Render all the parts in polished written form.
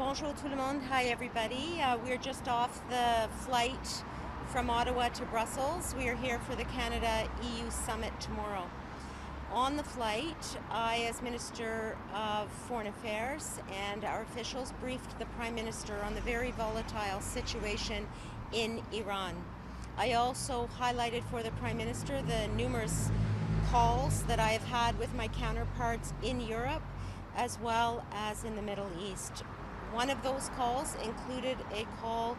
Bonjour tout le monde. Hi everybody. We're just off the flight from Ottawa to Brussels. We are here for the Canada-EU Summit tomorrow. On the flight, I, as Minister of Foreign Affairs, and our officials briefed the Prime Minister on the very volatile situation in Iran. I also highlighted for the Prime Minister the numerous calls that I have had with my counterparts in Europe as well as in the Middle East. One of those calls included a call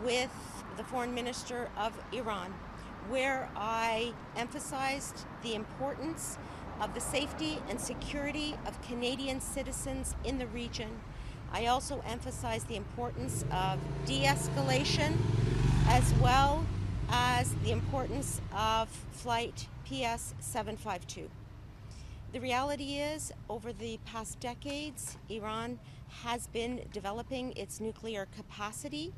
with the Foreign Minister of Iran, where I emphasized the importance of the safety and security of Canadian citizens in the region. I also emphasized the importance of de-escalation as well as the importance of Flight PS 752. The reality is, over the past decades, Iran has been developing its nuclear capacity,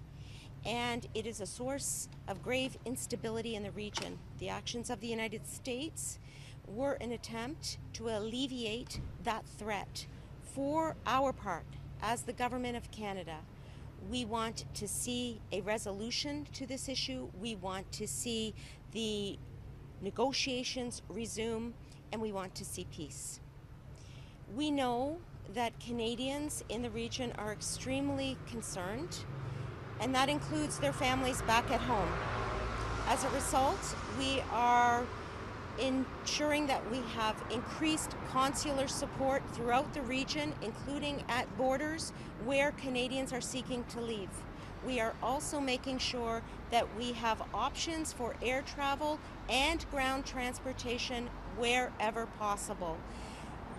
and it is a source of grave instability in the region. The actions of the United States were an attempt to alleviate that threat. For our part, as the Government of Canada, we want to see a resolution to this issue. We want to see the negotiations resume, and we want to see peace. We know that Canadians in the region are extremely concerned, and that includes their families back at home. As a result, we are ensuring that we have increased consular support throughout the region, including at borders where Canadians are seeking to leave. We are also making sure that we have options for air travel and ground transportation wherever possible.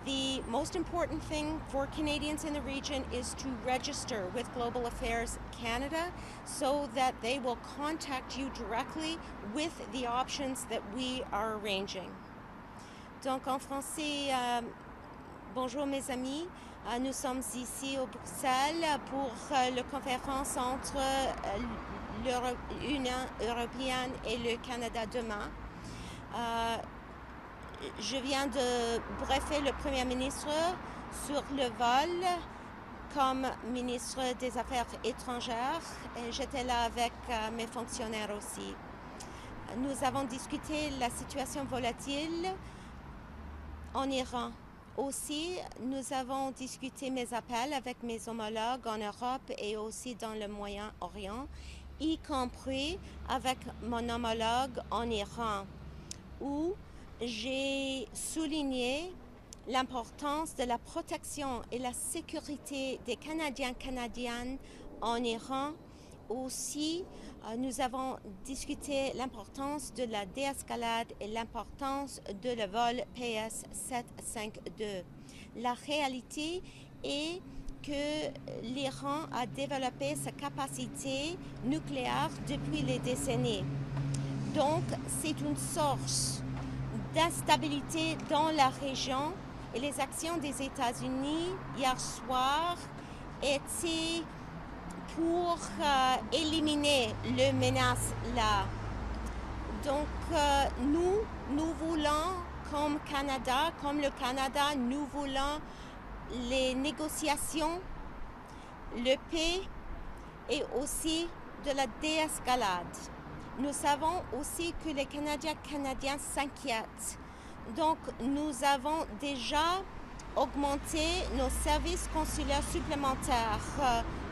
The most important thing for Canadians in the region is to register with Global Affairs Canada so that they will contact you directly with the options that we are arranging. Donc en français, bonjour mes amis, nous sommes ici au Bruxelles pour la conférence entre l'Union européenne et le Canada demain. Je viens de briefer le Premier ministre sur le vol comme ministre des Affaires étrangères et j'étais là avec mes fonctionnaires aussi. Nous avons discuté la situation volatile en Iran. Aussi, nous avons discuté mes appels avec mes homologues en Europe et aussi dans le Moyen-Orient, y compris avec mon homologue en Iran, où j'ai souligné l'importance de la protection et la sécurité des Canadiens en Iran. Aussi, nous avons discuté l'importance de la déescalade et l'importance de le vol PS 752. La réalité est que l'Iran a développé sa capacité nucléaire depuis les décennies. Donc, c'est une source d'instabilité dans la région et les actions des États-Unis hier soir étaient pour éliminer les menaces là. Donc nous voulons comme Canada, comme le Canada, nous voulons les négociations, le paix et aussi de la déescalade. Nous savons aussi que les Canadiens s'inquiètent. Donc, nous avons déjà augmenté nos services consulaires supplémentaires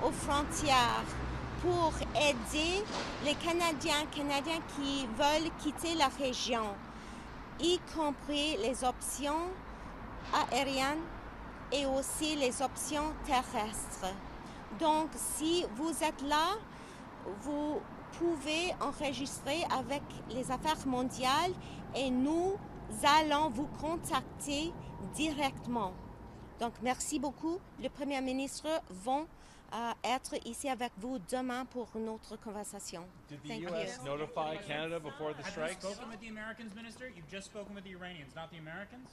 aux frontières pour aider les Canadiens qui veulent quitter la région, y compris les options aériennes et aussi les options terrestres. Donc, si vous êtes là, vous pouvez enregistrer avec les affaires mondiales et nous allons vous contacter directement. Donc, merci beaucoup. Le Premier ministre va être ici avec vous demain pour une autre conversation. Did the U.S. notify Canada before the strikes? Have you spoken with the Americans, Minister? You've just spoken with the Iranians, not the Americans?